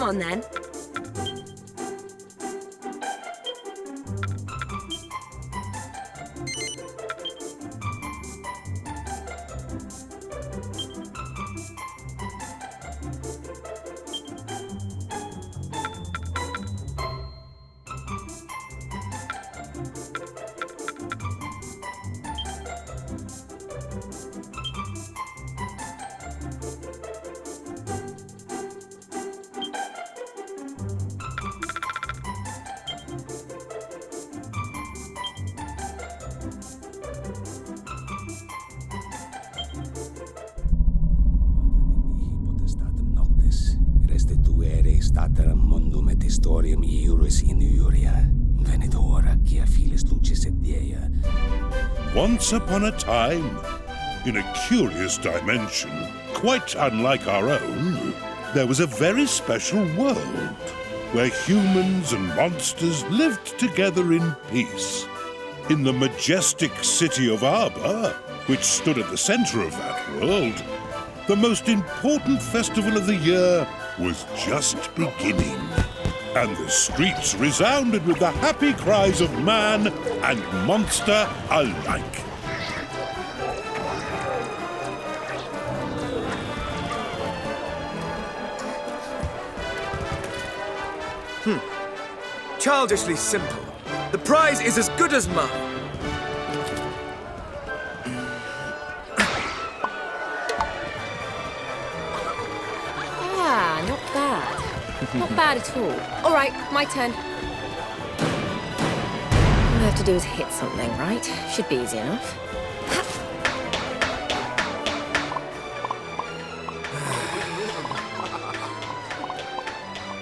Come on, then. Staterem mondum et historiam iuris in iuria. Venit ora, quia filis lucis et dea. Once upon a time, in a curious dimension, quite unlike our own, there was a very special world where humans and monsters lived together in peace. In the majestic city of Arbor, which stood at the center of that world, the most important festival of the year was just beginning, and the streets resounded with the happy cries of man and monster alike. Childishly simple. The prize is as good as mine. Not bad. Not bad at all. All right, my turn. All I have to do is hit something, right? Should be easy enough.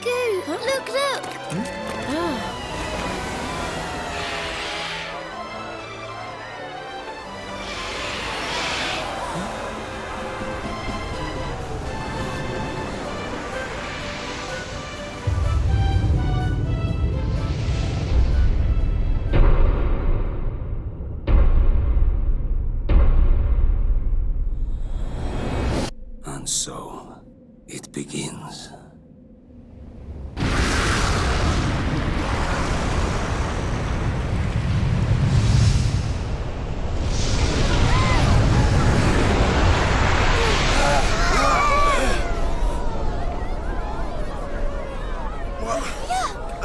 Goo! Look, look! Ah. And so, it begins.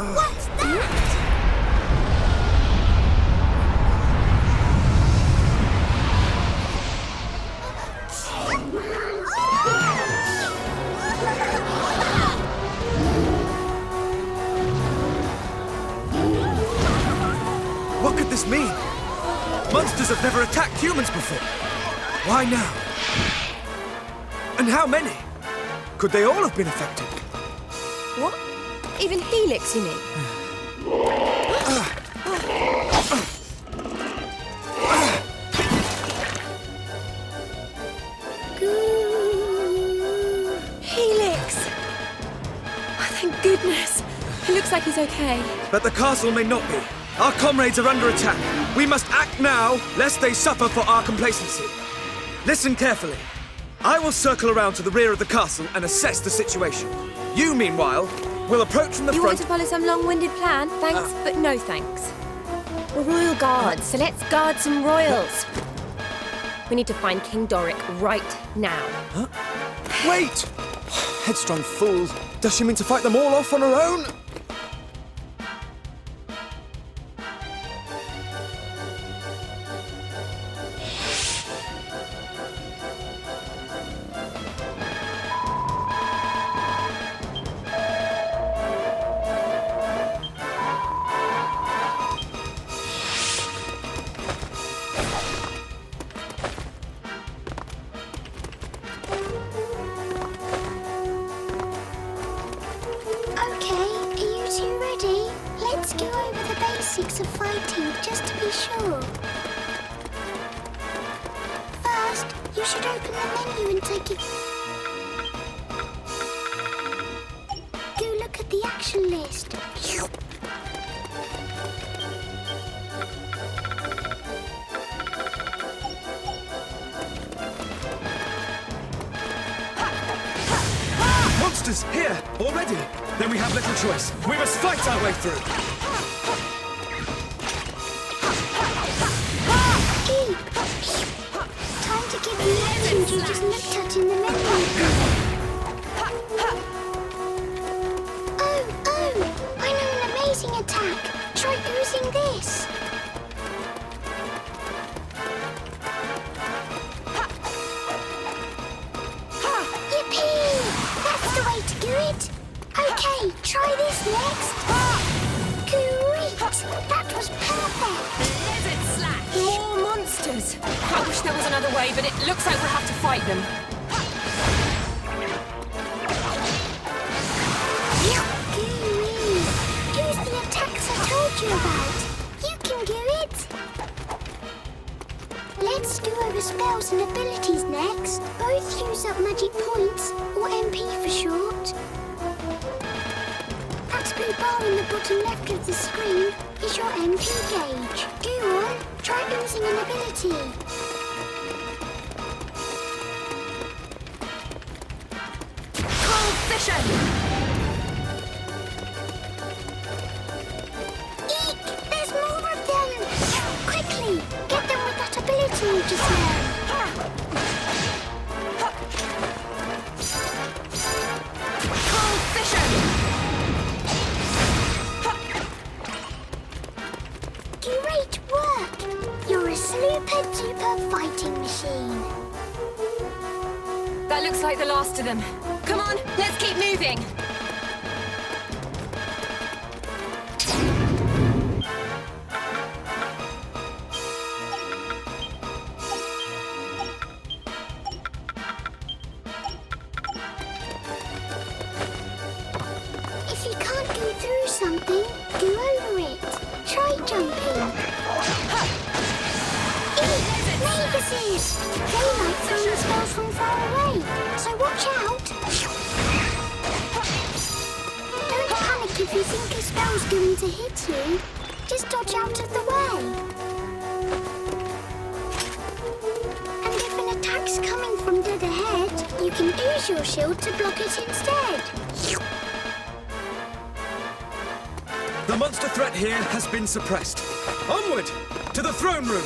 What's that? What could this mean? Monsters have never attacked humans before. Why now? And how many? Could they all have been affected? What? Even Helix, you mean? Helix! Oh, thank goodness. He looks like he's okay. But the castle may not be. Our comrades are under attack. We must act now, lest they suffer for our complacency. Listen carefully. I will circle around to the rear of the castle and assess the situation. You, meanwhile, will approach from the You front... want to follow some long-winded plan? Thanks, but no thanks. We're royal guards, so let's guard some royals. We need to find King Doric right now. Huh? Wait! Headstrong fools. Does she mean to fight them all off on her own? Of fighting, just to be sure. First, you should open the menu and take it. Go look at the action list. Monsters here already. Then we have little choice. We must fight our way through. Keep! Time to give you legend you just looked at in the memory. Oh! I know an amazing attack. Try using this. Yippee! That's the way to do it. Okay, try this next. Great! That was perfect. Lizard slash! More monsters! I wish there was another way, but it looks like we'll have to fight them. Gooey! Use the attacks I told you about. You can do it. Let's do over spells and abilities next. Both use up magic points, or MP for short. That blue bar in the bottom left of the screen is your MP gauge. Go on, try using an ability. Cold vision! Eek! There's more of them! Quickly, get them with that ability you just learned. Cold vision! Great work! You're a super-duper fighting machine. That looks like the last of them. Come on, let's keep moving. If you can't go through something, go over it. Try jumping. Eek! Maguses! They like throwing spells from far away, so watch out. Don't panic if you think a spell's going to hit you. Just dodge out of the way. And if an attack's coming from dead ahead, you can use your shield to block it instead. The monster threat here has been suppressed. Onward! To the throne room!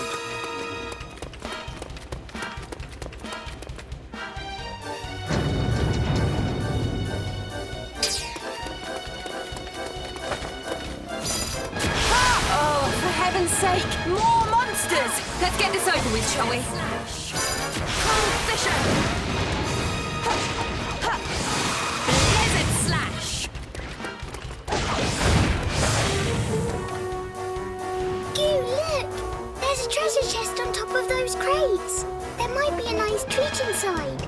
Oh, for heaven's sake, more monsters! Let's get this over with, shall we? Cold vision! Lizard slash! Goo, look! There's a treasure chest on top of those crates. There might be a nice treat inside.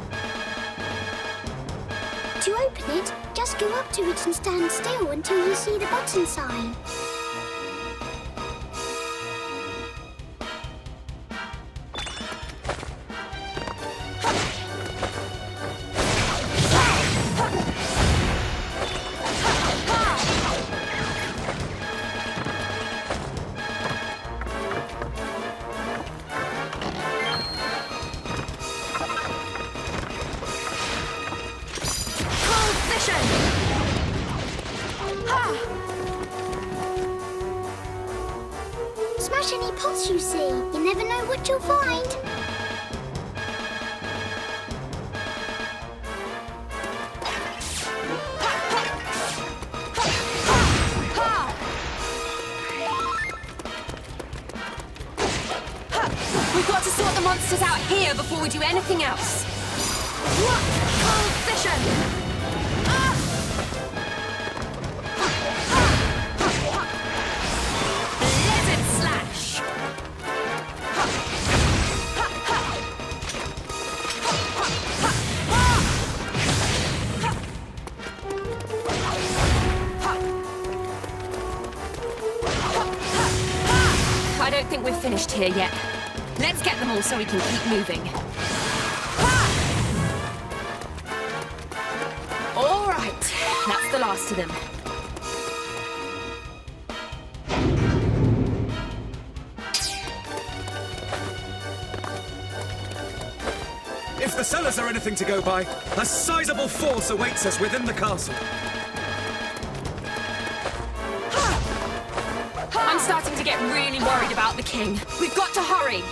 To open it, just go up to it and stand still until you see the button sign. Cold vision! Ha! Smash any pots you see. You never know what you'll find. We've got to sort the monsters out here before we do anything else. What? Cold vision! Ah! Lizard slash! I don't think we're finished here yet. Let's get them all so we can keep moving. All right, that's the last of them. If the cellars are anything to go by, a sizable force awaits us within the castle. really worried about the king. We've got to hurry.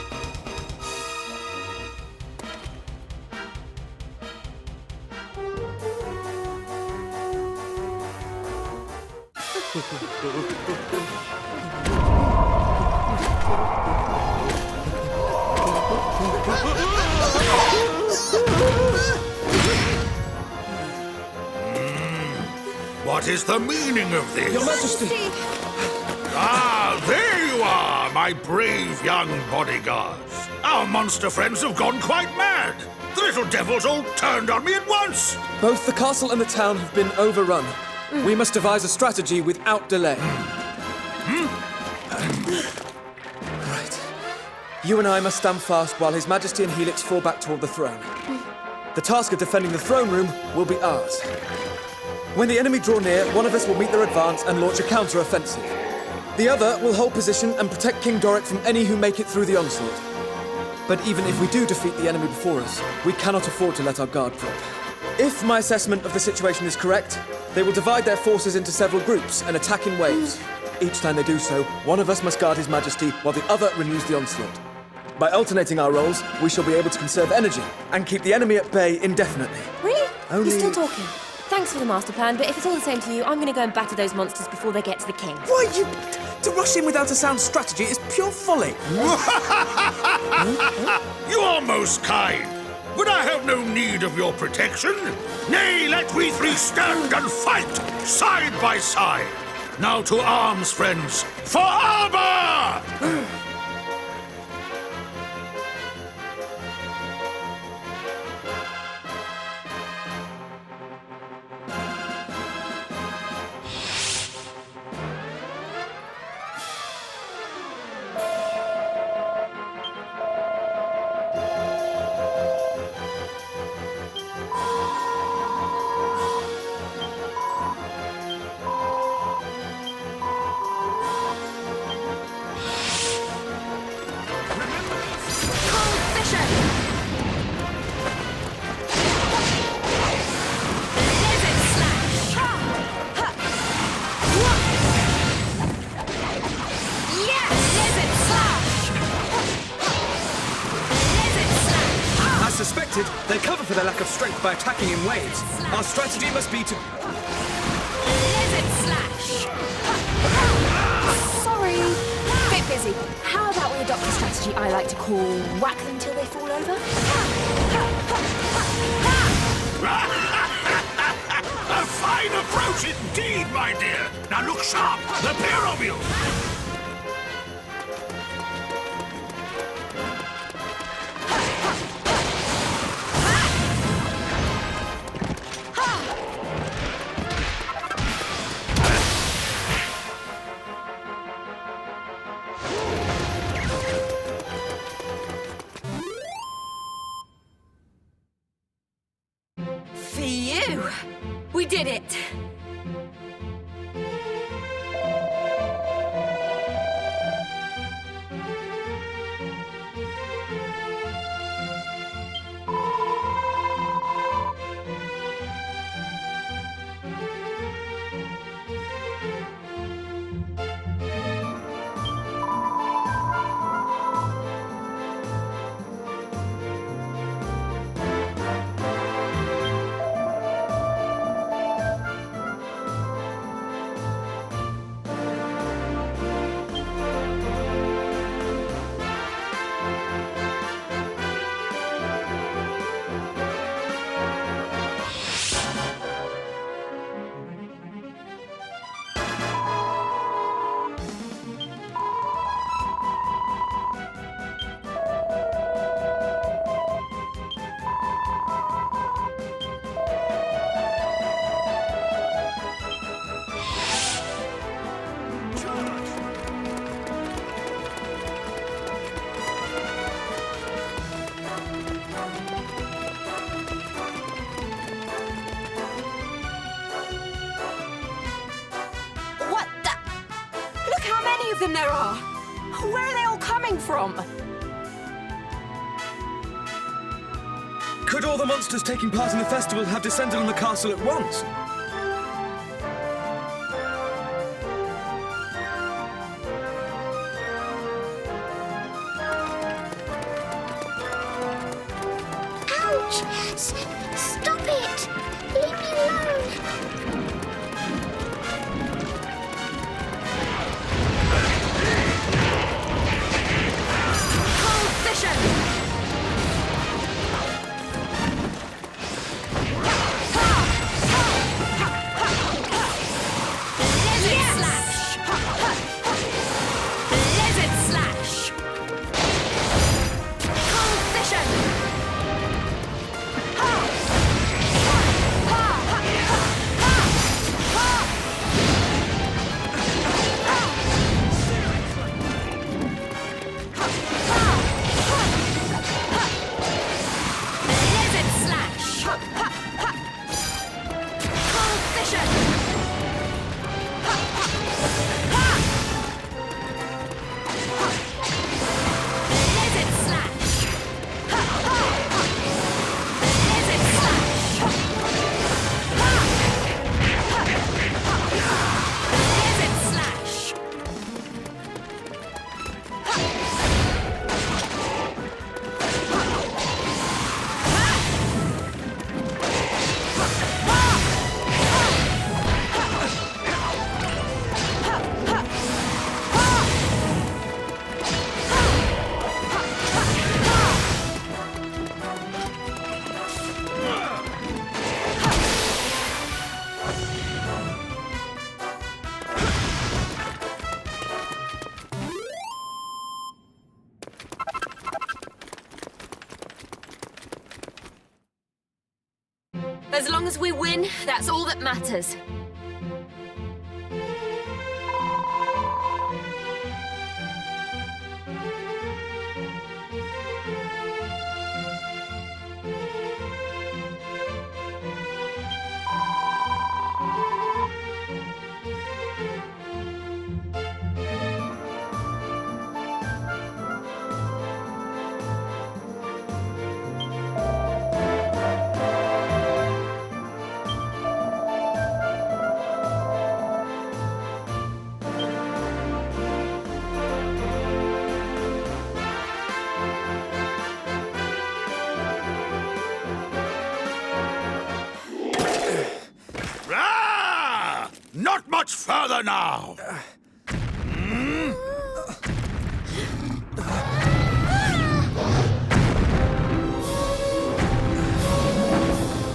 What is the meaning of this? Your Majesty! Ah, there you are, my brave young bodyguards. Our monster friends have gone quite mad. The little devils all turned on me at once. Both the castle and the town have been overrun. We must devise a strategy without delay. Right. You and I must stand fast while His Majesty and Helix fall back toward the throne. The task of defending the throne room will be ours. When the enemy draw near, one of us will meet their advance and launch a counter-offensive. The other will hold position and protect King Doric from any who make it through the onslaught. But even if we do defeat the enemy before us, we cannot afford to let our guard drop. If my assessment of the situation is correct, they will divide their forces into several groups and attack in waves. Each time they do so, one of us must guard His Majesty while the other renews the onslaught. By alternating our roles, we shall be able to conserve energy and keep the enemy at bay indefinitely. Really? Only- You're still talking. Thanks for the master plan, but if it's all the same to you, I'm going to go and batter those monsters before they get to the king. Why, to rush in without a sound strategy is pure folly. You are most kind, but I have no need of your protection. Nay, let we three stand and fight, side by side. Now to arms, friends, for armor! Suspected, they cover for their lack of strength by attacking in waves. Our strategy must be to... Lizard slash! Sorry. Bit busy. How about we adopt a strategy I like to call whack them till they fall over? A fine approach indeed, my dear. Now look sharp, the pair of you. Phew! We did it! Of them there are. Where are they all coming from? Could all the monsters taking part in the festival have descended on the castle at once? Ouch! Stop it! Leave me alone! Cold vision! As long as we win, that's all that matters. Not much further now!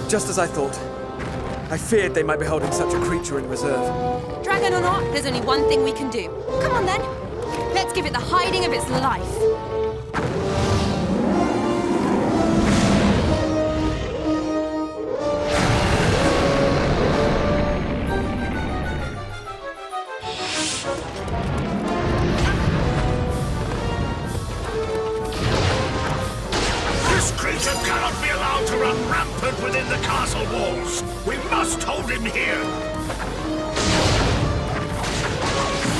Just as I thought. I feared they might be holding such a creature in reserve. Dragon or not, there's only one thing we can do. Come on then. Let's give it the hiding of its life. Cannot be allowed to run rampant within the castle walls. We must hold him here.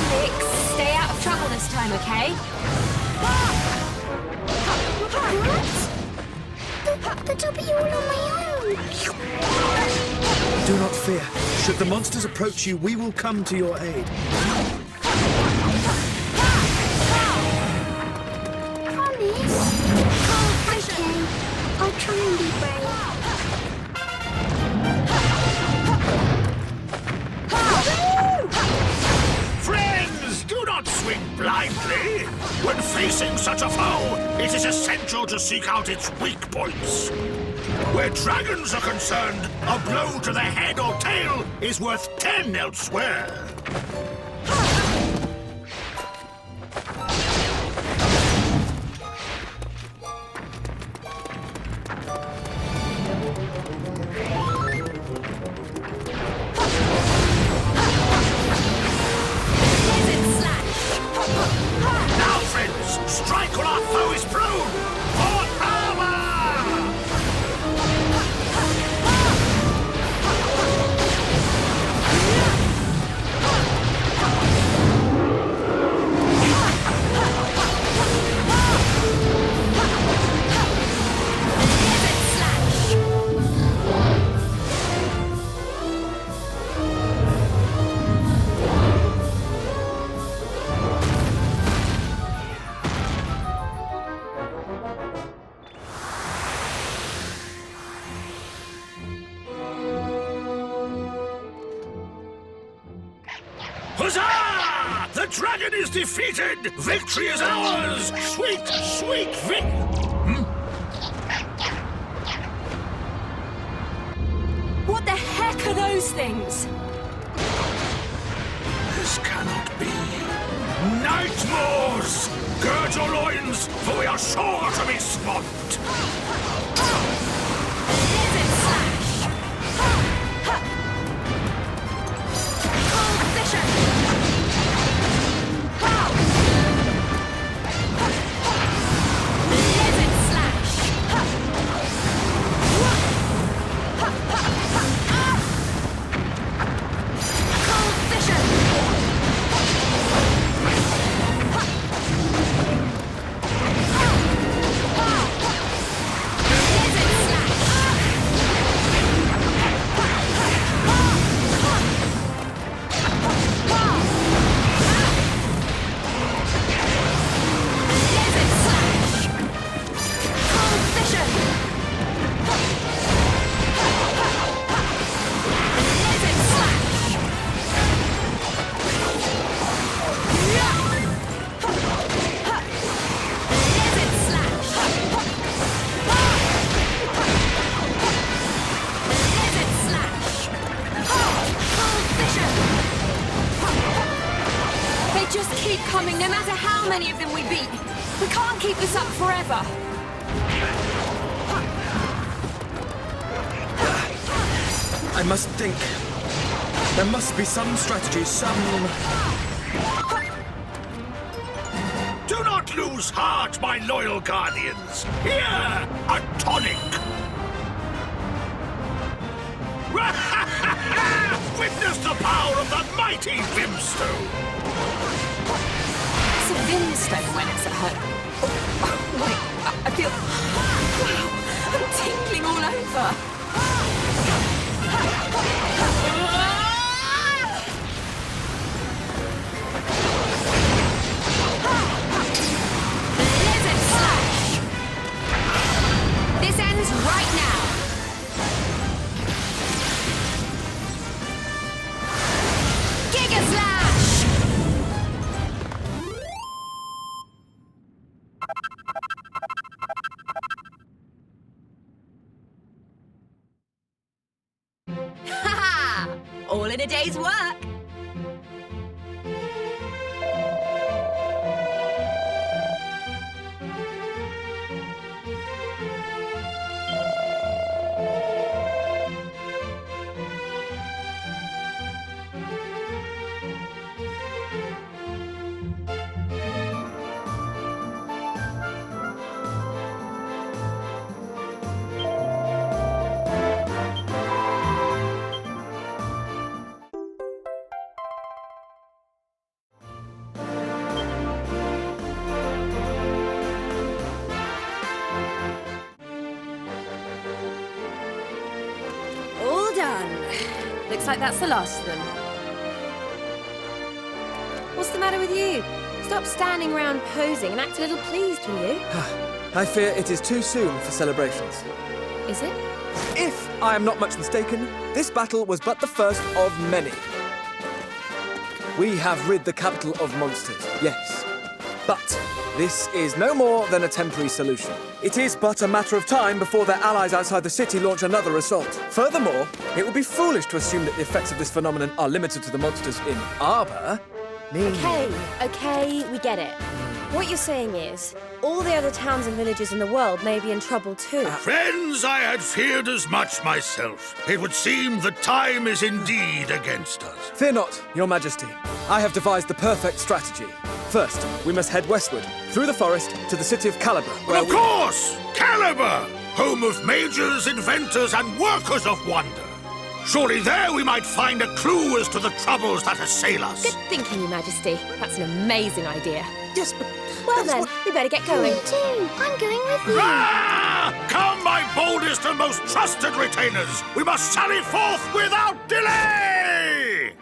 Vix, stay out of trouble this time, okay? What? But I'll be all on my own. Do not fear. Should the monsters approach you, we will come to your aid. I'll try and be brave. Friends, do not swing blindly. When facing such a foe, it is essential to seek out its weak points. Where dragons are concerned, a blow to the head or tail is worth 10 elsewhere. Strike while our foe is prone! For power! dragon is defeated! Victory is ours! Sweet, sweet What the heck are those things? This cannot be. Nightmares! Gird your loins, for we are sure to be swamped! Lizard slash! Cold vision! Lizard slash! Cold vision! Coming, no matter how many of them we beat. We can't keep this up forever. I must think. There must be some strategy, some... Do not lose heart, my loyal guardians! Here, a tonic! Witness the power of the mighty Vimstone! It's a Vimstone when it's at home. Oh, wait, I feel... Wow, I'm tingling all over. Lizard slash! This ends right now. Giga slash! All in a day's work. Looks like that's the last of them. What's the matter with you? Stop standing around posing and act a little pleased, will you? I fear it is too soon for celebrations. Is it? If I am not much mistaken, this battle was but the first of many. We have rid the capital of monsters, yes. But this is no more than a temporary solution. It is but a matter of time before their allies outside the city launch another assault. Furthermore, it would be foolish to assume that the effects of this phenomenon are limited to the monsters in Arbor. Okay, we get it. What you're saying is, all the other towns and villages in the world may be in trouble too. Friends, I had feared as much myself. It would seem the time is indeed against us. Fear not, Your Majesty. I have devised the perfect strategy. First, we must head westward, through the forest, to the city of Caliber, where Of course! Caliber! Home of mages, inventors, and workers of wonder. Surely there we might find a clue as to the troubles that assail us. Good thinking, Your Majesty. That's an amazing idea. Yes, but... Well then, we better get going. Me too. I'm going with you. Ah! Come, my boldest and most trusted retainers! We must sally forth without delay!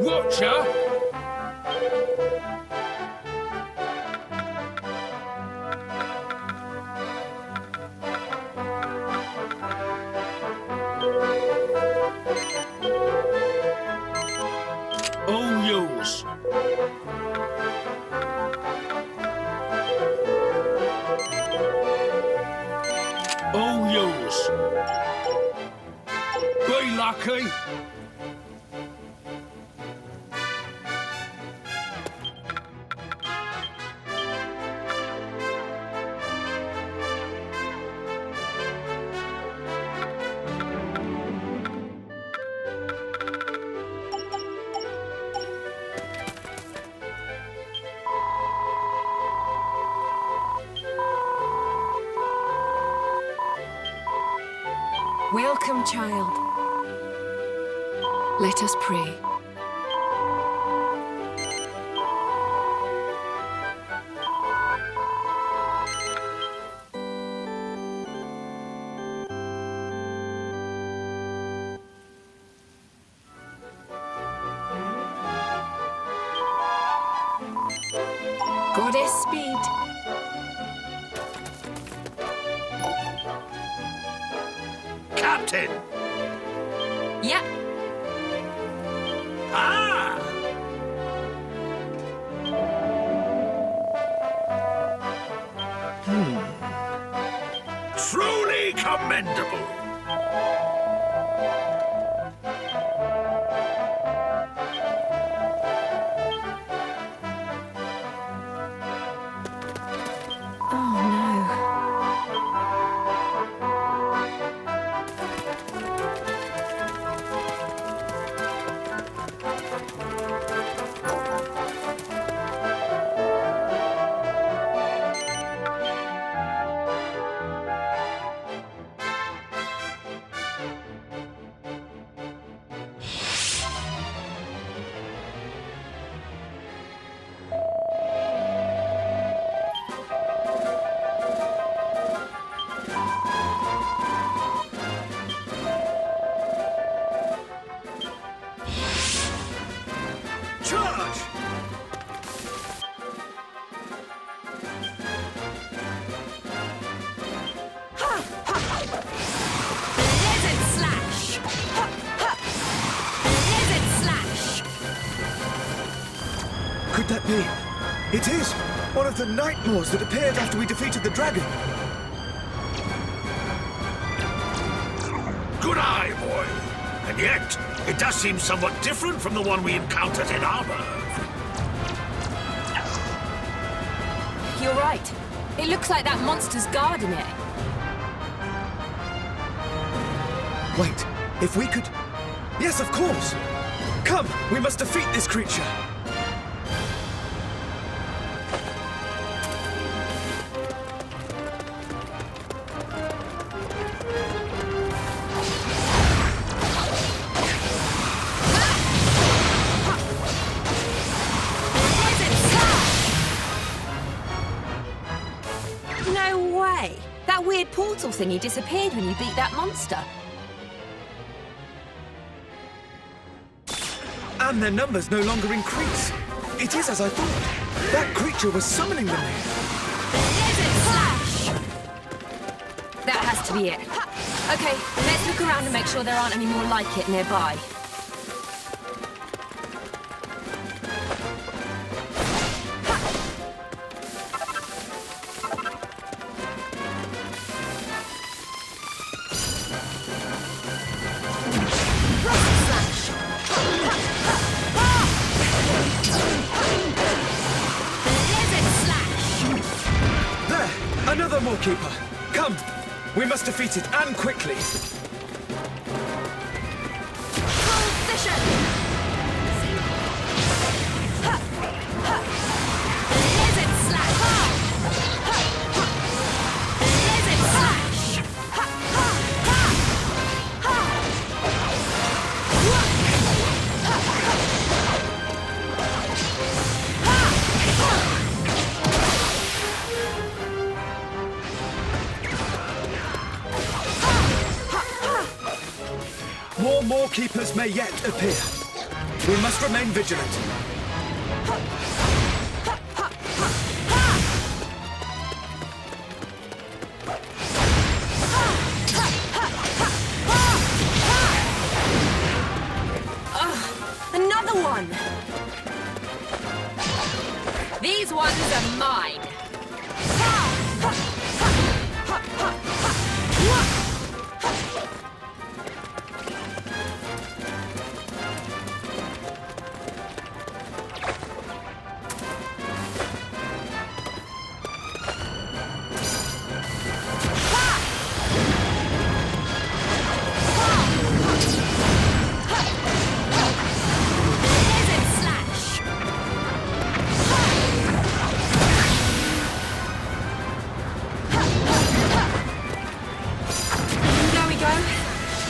Watcher! All yours. All yours. Be lucky. Welcome, child. Let us pray. Goddess speed. Captain! Yep. Ah! Truly commendable. Charge! Lizard slash! Lizard slash! Could that be? It is! One of the Nightmares that appeared after we defeated the dragon. Good eye, boy. And yet, it does seem somewhat different from the one we encountered in armor. You're right. It looks like that monster's guarding it. Wait, if we could... Yes, of course! Come, we must defeat this creature! No way! That weird portal thingy disappeared when you beat that monster. And their numbers no longer increase. It is as I thought. That creature was summoning them here. Lizard slash! That has to be it. Okay, let's look around and make sure there aren't any more like it nearby. Another Moorkeeper! Come! We must defeat it, and quickly! Position! Lizard slash! Lizard slash! More Moorkeepers may yet appear. We must remain vigilant. Another one! These ones are mine!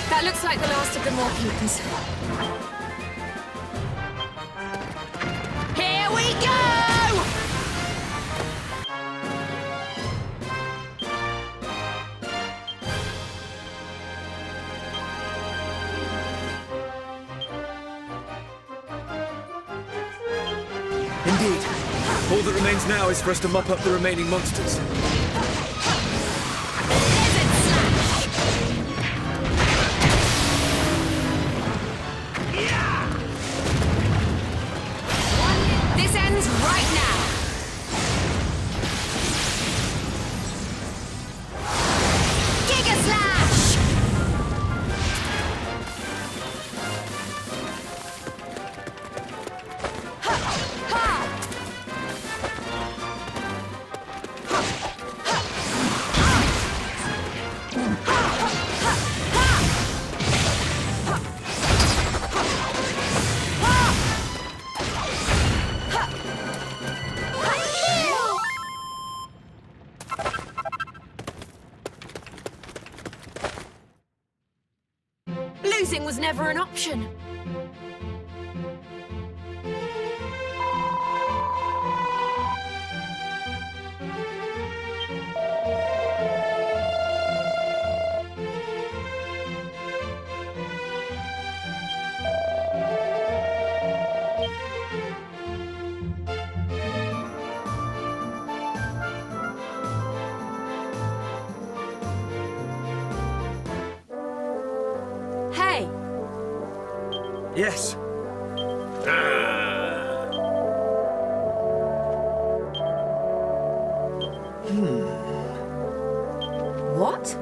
That looks like the last of the More Keepers. Here we go! Indeed. All that remains now is for us to mop up the remaining monsters. This ends right now! Giga Slash! Losing was never an option. Hey! Yes. What?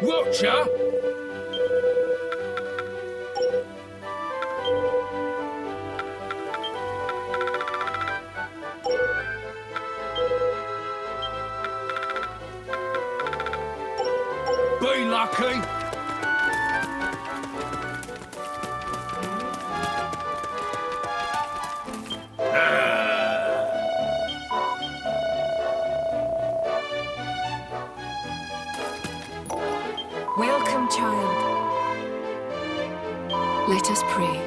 Watcher! Be lucky! Welcome, child. Let us pray.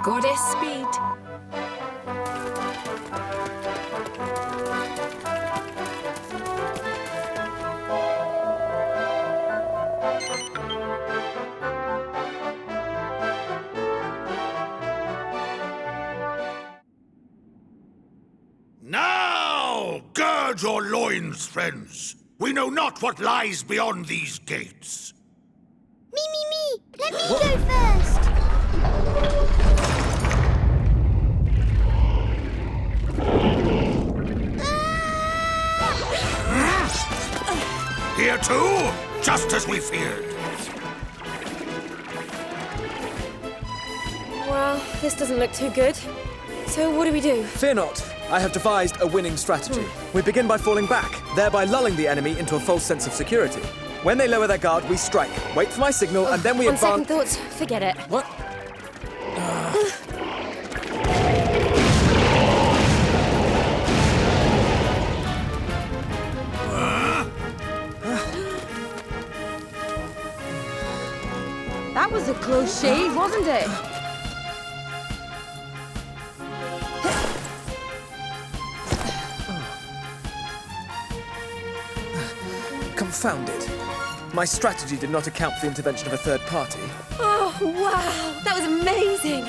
Goddess Speed. Now, gird your loins, friends. We know not what lies beyond these gates. Me. Let me go first. Here too, just as we feared. Well, this doesn't look too good. So what do we do? Fear not. I have devised a winning strategy. We begin by falling back, thereby lulling the enemy into a false sense of security. When they lower their guard, we strike. Wait for my signal, and then we On advance. second thoughts, forget it. What? That was a close shave, wasn't it? Confounded. My strategy did not account for the intervention of a third party. Oh, wow. That was amazing.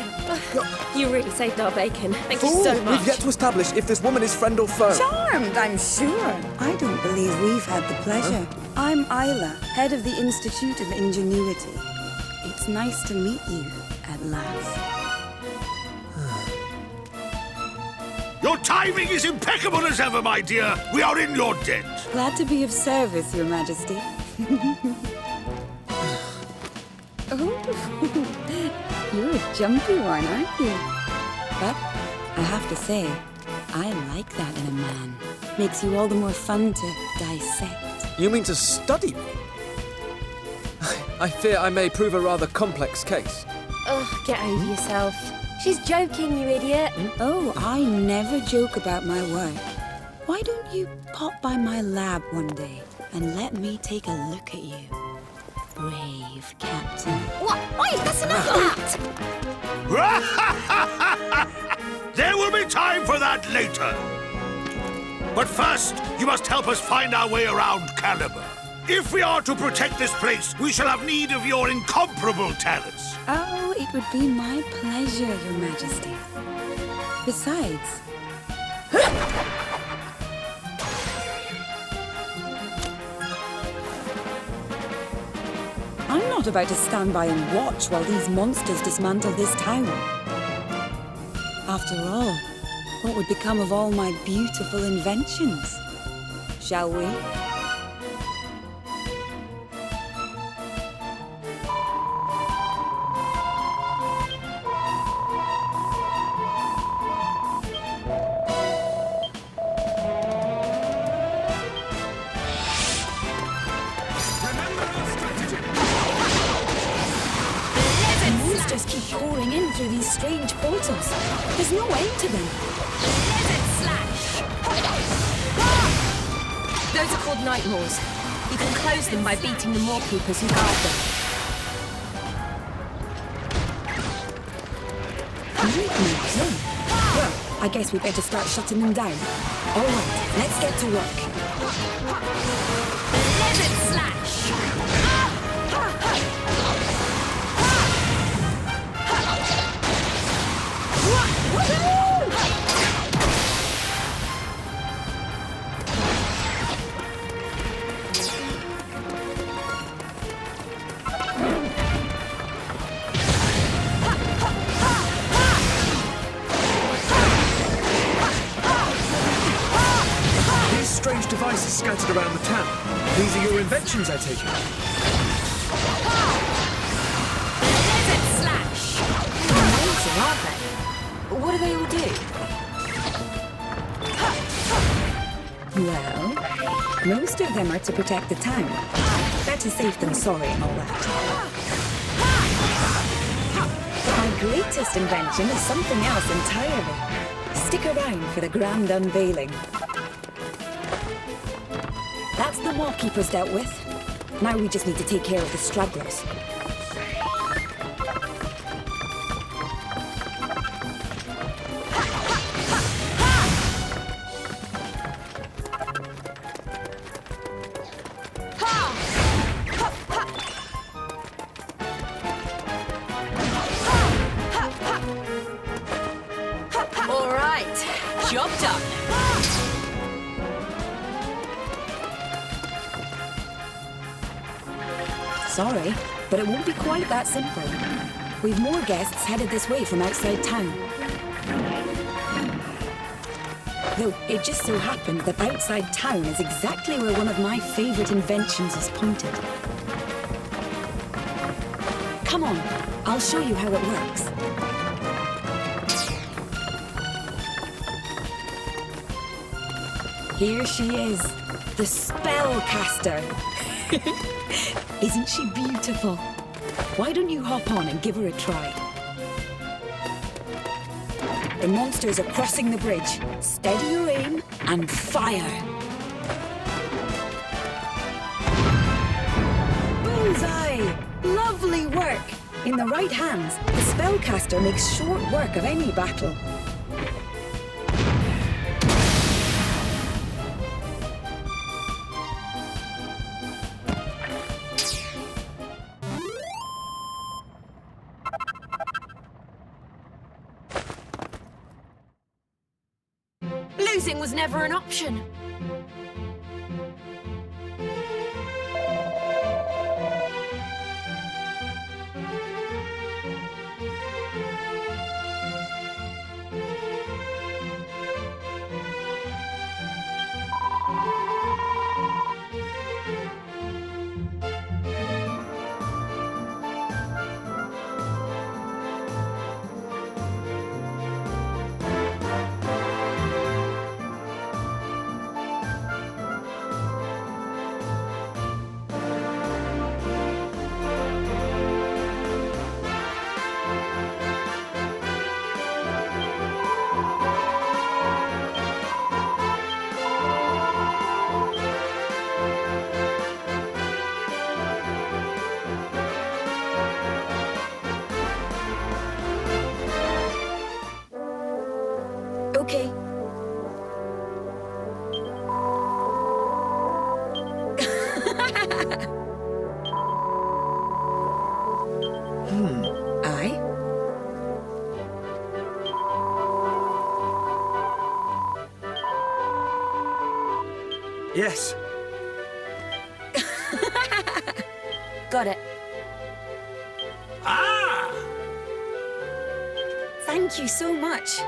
You really saved our bacon. Thank you Fool! so much. We've yet to establish if this woman is friend or foe. Charmed, I'm sure. I don't believe we've had the pleasure. I'm Isla, head of the Institute of Ingenuity. It's nice to meet you at last. Your timing is impeccable as ever, my dear. We are in your debt. Glad to be of service, Your Majesty. Oh, you're a jumpy one, aren't you? But I have to say, I like that in a man. Makes you all the more fun to dissect. You mean to study me? I fear I may prove a rather complex case. Oh, get over yourself. She's joking, you idiot. Oh, I never joke about my work. Why don't you pop by my lab one day and let me take a look at you? Brave Captain. What? Wait, that's enough of that! There will be time for that later. But first, you must help us find our way around Caliber. If we are to protect this place, we shall have need of your incomparable talents. Oh, it would be my pleasure, Your Majesty. Besides... I'm not about to stand by and watch while these monsters dismantle this town. After all, what would become of all my beautiful inventions? Shall we? Monsters keep pouring in through these strange portals. There's no end to them. Those are called night maws. You can close them by beating the maw keepers who guard them. Well, I guess we better start shutting them down. All right, let's get to work. Strange devices scattered around the town. These are your inventions, I take it. Amazing, aren't they? What do they all do? Well, most of them are to protect the town. Better safe than sorry and all that. But my greatest invention is something else entirely. Stick around for the grand unveiling. That's the wall keepers dealt with. Now we just need to take care of the stragglers. All right, job done. Sorry, but it won't be quite that simple. We've more guests headed this way from outside town. Though it just so happened that outside town is exactly where one of my favorite inventions is pointed. Come on, I'll show you how it works. Here she is, the spellcaster. Isn't she beautiful? Why don't you hop on and give her a try? The monsters are crossing the bridge. Steady your aim and fire. Bullseye! Lovely work! In the right hands, the spellcaster makes short work of any battle. Losing was never an option. Okay. Aye? Yes. Got it. Ah! Thank you so much.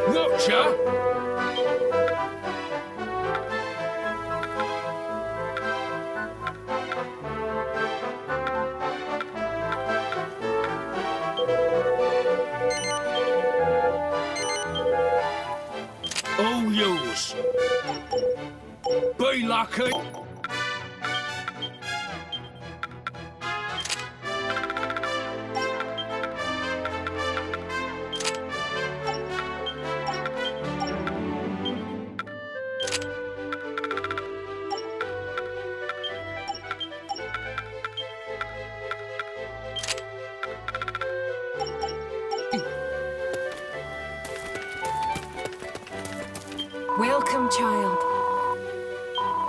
Watcher! All yours. Be lucky. Welcome, child.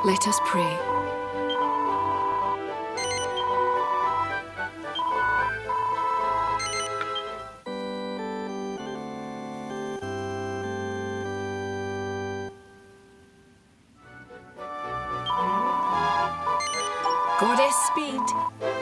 Let us pray. Goddess speed.